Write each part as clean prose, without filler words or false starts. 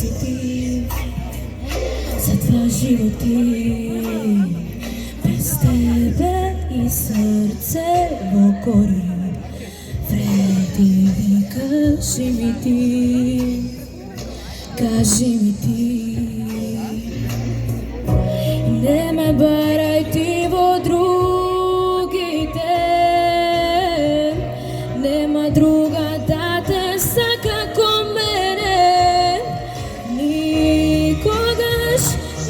си ти, за два животи. Без тебе и срце во кори, Фреди, кажи ми ти, кажи ми ти. Не ме барај ти во другите, нема друга да те сака ко мене. Никогаш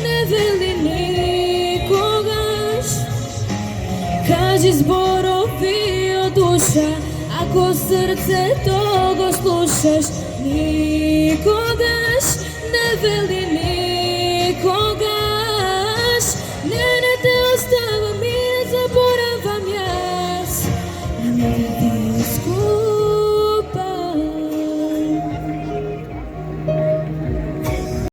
не вели никогаш, кажи зборови од душа, ако срцето го слушаш. Никогаш не вели